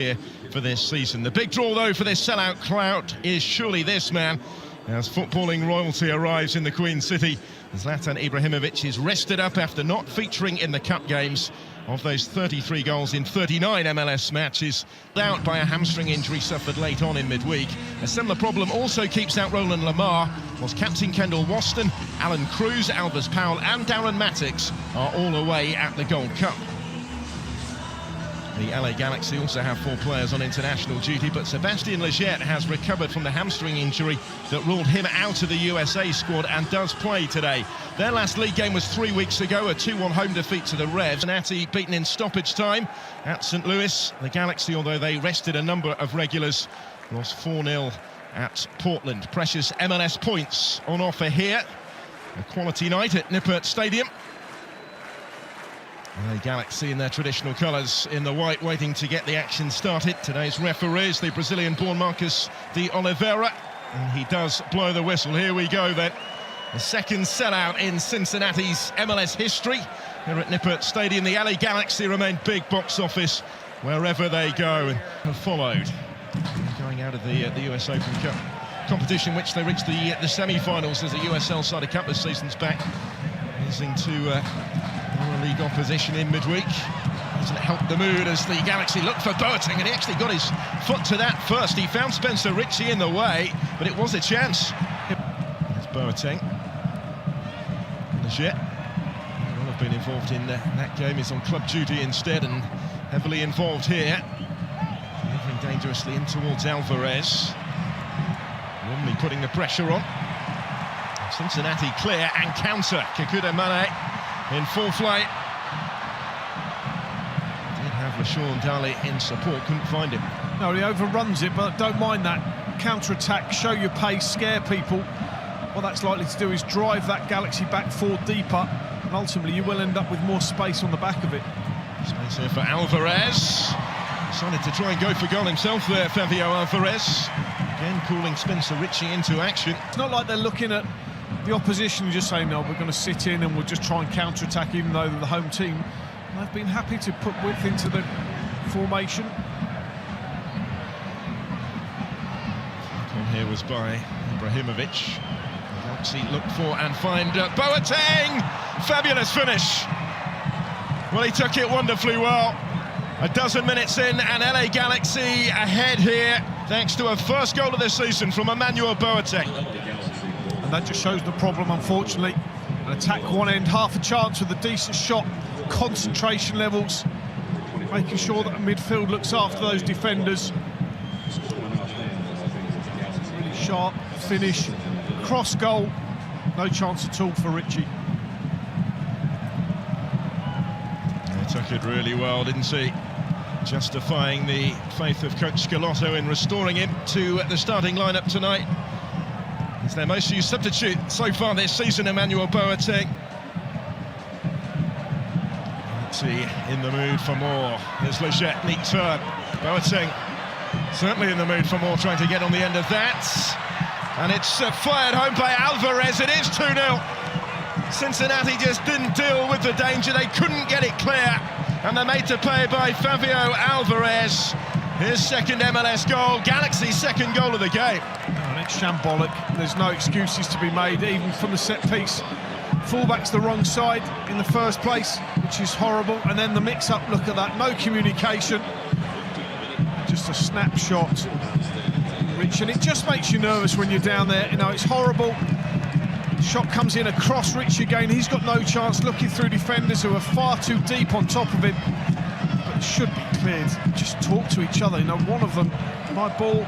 here for this season. The big draw, though, for this sellout crowd is surely this man. As footballing royalty arrives in the Queen City, Zlatan Ibrahimovic is rested up after not featuring in the cup games. Of those 33 goals in 39 MLS matches, out by a hamstring injury suffered late on in midweek. A similar problem also keeps out Roland Lamar, whilst captain Kendall Waston, Alan Cruz, Álvarez Powell and Darren Mattix are all away at the Gold Cup. The LA Galaxy also have 4 players on international duty, but Sebastian Lletget has recovered from the hamstring injury that ruled him out of the USA squad and does play today. Their last league game was 3 weeks ago, a 2-1 home defeat to the Revs. Cincinnati beaten in stoppage time at St. Louis. The Galaxy, although they rested a number of regulars, lost 4-0 at Portland. Precious MLS points on offer here. A quality night at Nippert Stadium. The Galaxy in their traditional colours in the white, waiting to get the action started. Today's referee is the Brazilian-born Marcos de Oliveira, and he does blow the whistle. Here we go then. The second sellout in Cincinnati's MLS history. Here at Nippert Stadium, the LA Galaxy remain big box office wherever they go, and have followed. Going out of the US Open Cup competition, which they reached the semi-finals as a USL side a couple of seasons back, losing to league opposition in midweek. Doesn't help the mood as the Galaxy look for Boateng, and he actually got his foot to that first. He found Spencer Ritchie in the way, but it was a chance. There's Boateng. Lletget will have been involved in that game, is on club duty instead, and heavily involved here. Moving dangerously in towards Álvarez. Warmly putting the pressure on. Cincinnati clear and counter. Emmanuel in full flight. Did have LaShawn Daly in support, couldn't find him. No, he overruns it, but don't mind that. Counter-attack, show your pace, scare people. What that's likely to do is drive that Galaxy back 4 deeper, and ultimately you will end up with more space on the back of it. Space here for Álvarez. Decided to try and go for goal himself there, Fabio Álvarez. Again calling Spencer Ritchie into action. It's not like they're looking at the opposition and just saying, no, we're going to sit in and we'll just try and counter-attack even though they're the home team. They've been happy to put width into the formation. On here was by Ibrahimovic. Galaxy look for and find Boateng! Fabulous finish! Well, he took it wonderfully well. A dozen minutes in and LA Galaxy ahead here, thanks to a first goal of the season from Emmanuel Boateng. And that just shows the problem, unfortunately. An attack one end, half a chance with a decent shot, concentration levels, making sure that the midfield looks after those defenders. Really sharp finish, cross goal, no chance at all for Ritchie. He took it really well, didn't he? Justifying the faith of coach Scalotto in restoring him to the starting lineup tonight. He's their most used substitute so far this season, Emmanuel Boateng. In the mood for more. There's Lletget, neat turn. Boateng certainly in the mood for more, trying to get on the end of that. And it's fired home by Álvarez. It is 2-0. Cincinnati just didn't deal with the danger. They couldn't get it clear. And they're made to pay by Fabio Álvarez. His second MLS goal, Galaxy's second goal of the game. And it's shambolic. There's no excuses to be made, even from the set piece. Fullback's the wrong side in the first place, which is horrible. And then the mix-up, look at that, no communication. Just a snapshot. Rich, and it just makes you nervous when you're down there. You know, it's horrible. Shot comes in across Rich again. He's got no chance, looking through defenders who are far too deep on top of him. But it should be cleared. Just talk to each other. You know, one of them, my ball,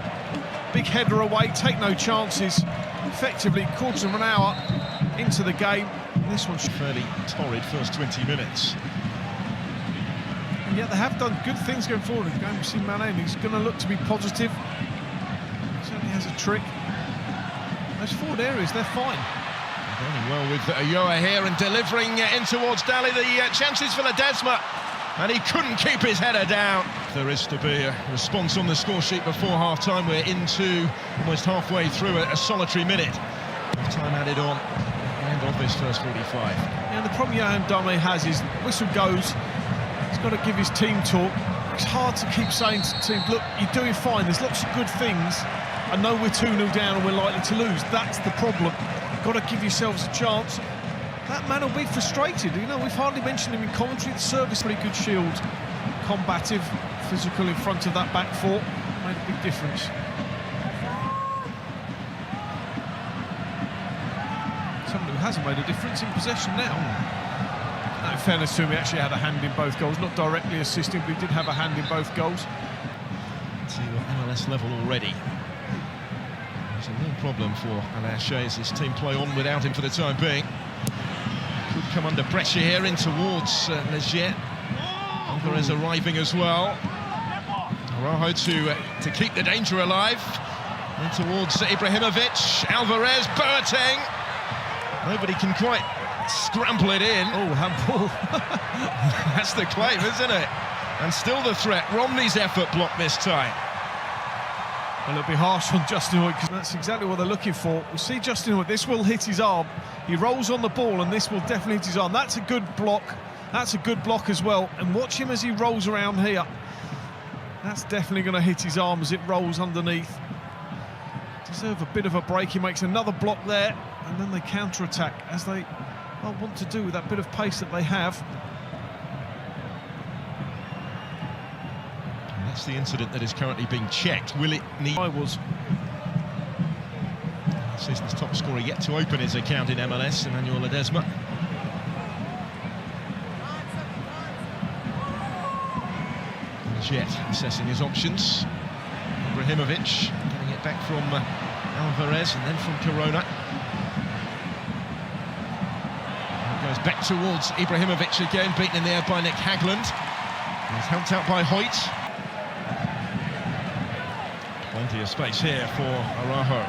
big header away, take no chances. Effectively, quarter of an hour into the game. And this one's fairly torrid first 20 minutes. And yet they have done good things going forward. Going to see Mane, he's going to look to be positive. He certainly has a trick. Those forward areas, they're fine. Going well with Ulloa here and delivering in towards Daly. The chances for Ledesma, and he couldn't keep his header down. There is to be a response on the score sheet before half-time. We're into almost halfway through a solitary minute. Time added on at the end of this first 45. Yeah, the problem Johan Dame has is whistle goes, he's got to give his team talk, it's hard to keep saying to teams, look, you're doing fine, there's lots of good things. I know we're 2-0 down and we're likely to lose. That's the problem. You've got to give yourselves a chance. That man will be frustrated. You know, we've hardly mentioned him in commentary. The service, pretty good shield. Combative, physical in front of that back four. Made a big difference. Someone who hasn't made a difference in possession now. In fairness to him, he actually had a hand in both goals. Not directly assisting, but he did have a hand in both goals. To MLS level already. It's a real problem for Alain Shays. His team play on without him for the time being. Could come under pressure here in towards Legier. Álvarez arriving as well. Araujo to keep the danger alive. And towards Ibrahimovic. Álvarez, Boateng. Nobody can quite scramble it in. Oh, handball. That's the claim, isn't it? And still the threat. Romney's effort blocked this time. Well, it'll be harsh on Justin Hoyte because that's exactly what they're looking for. We see Justin Hoyte, this will hit his arm. He rolls on the ball and this will definitely hit his arm. That's a good block. That's a good block as well. And watch him as he rolls around here. That's definitely going to hit his arm as it rolls underneath. Deserve a bit of a break. He makes another block there and then they counter-attack as they want to do with that bit of pace that they have. That's the incident that is currently being checked. Will it need... Season's top scorer yet to open his account in MLS, Emmanuel Ledesma. Jet assessing his options. Ibrahimovic getting it back from Álvarez and then from Corona. It goes back towards Ibrahimovic again, beaten in the air by Nick Hagland. He's helped out by Hoyte. Plenty of space here for Araujo.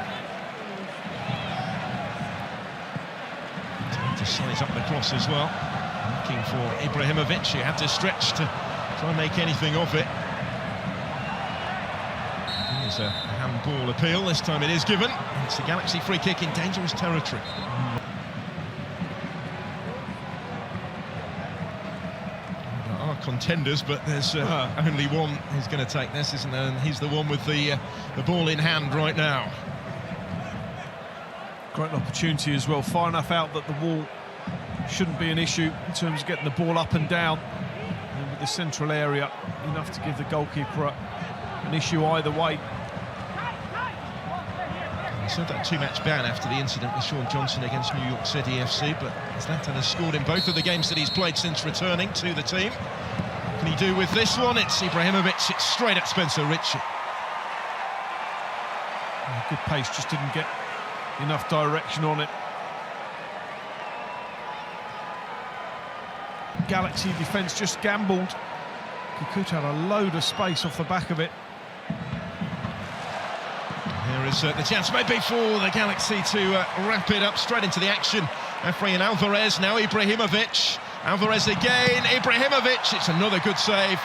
Time to size up the cross as well. Looking for Ibrahimovic. He had to stretch to try and make anything of it. Here's a handball appeal. This time it is given. It's a Galaxy free kick in dangerous territory. Contenders, but there's only one who's going to take this, isn't there? And he's the one with the ball in hand right now. Great opportunity as well, far enough out that the wall shouldn't be an issue in terms of getting the ball up and down. And with the central area, enough to give the goalkeeper an issue either way. He served that two-match ban after the incident with Sean Johnson against New York City FC, but Zlatan has scored in both of the games that he's played since returning to the team. What can he do with this one? It's Ibrahimovic, it's straight at Spencer Ritchie. Good pace, just didn't get enough direction on it. Galaxy defence just gambled. Kikuta had a load of space off the back of it. Here is the chance maybe for the Galaxy to wrap it up straight into the action. Efrain Álvarez, now Ibrahimovic. Álvarez again, Ibrahimovic. It's another good save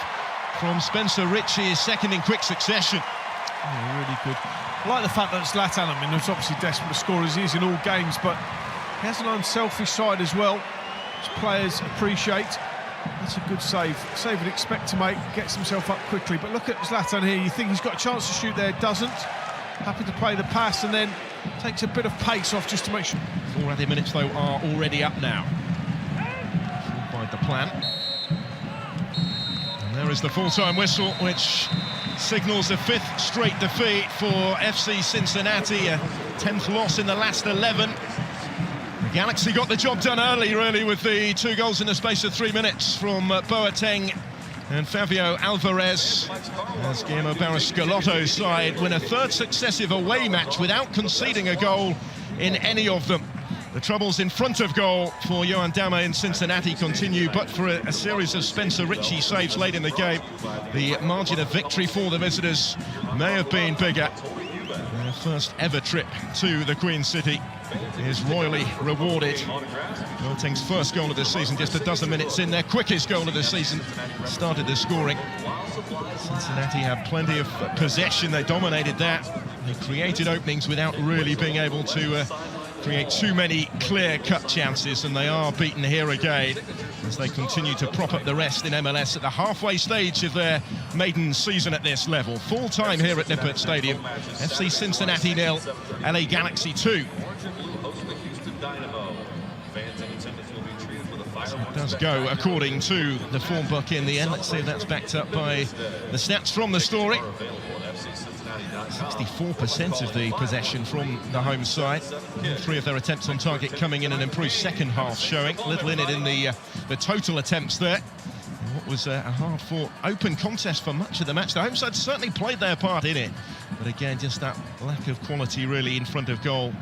from Spencer Ritchie, his second in quick succession. Yeah, really good. I like the fact that Zlatan, I mean, he's obviously desperate to score as he is in all games, but he has an unselfish side as well, which players appreciate. That's a good save. Save would expect to make, gets himself up quickly. But look at Zlatan here, you think he's got a chance to shoot there, doesn't. Happy to play the pass and then takes a bit of pace off just to make sure. 4 added minutes, though, are already up now. By the plan. And there is the full-time whistle, which signals a 5th straight defeat for FC Cincinnati, a 10th loss in the last 11. The Galaxy got the job done early, really, with the 2 goals in the space of 3 minutes from Boateng and Fabio Álvarez, as Guillermo Barros Scalotto's side win a 3rd successive away match without conceding a goal in any of them. The troubles in front of goal for Yohan Dammeh in Cincinnati continue, but for a series of Spencer Ritchie saves late in the game, the margin of victory for the visitors may have been bigger. Their first ever trip to the Queen City is royally rewarded. Boateng's first goal of the season, just a dozen minutes in, their quickest goal of the season, started the scoring. Cincinnati have plenty of possession, they dominated that. They created openings without really being able to create too many clear-cut chances, and they are beaten here again. as they continue to prop up the rest in MLS at the halfway stage of their maiden season at this level. Full time here at Nippert Stadium. FC Cincinnati 0, LA Galaxy 2. So it does go according to the form book in the end. Let's see if that's backed up by the stats from the story. 64% of the possession from the home side. 3 of their attempts on target coming in an improved second half showing. Little in it in the total attempts there. And what was a hard-fought open contest for much of the match. The home side certainly played their part in it. But again, just that lack of quality really in front of goal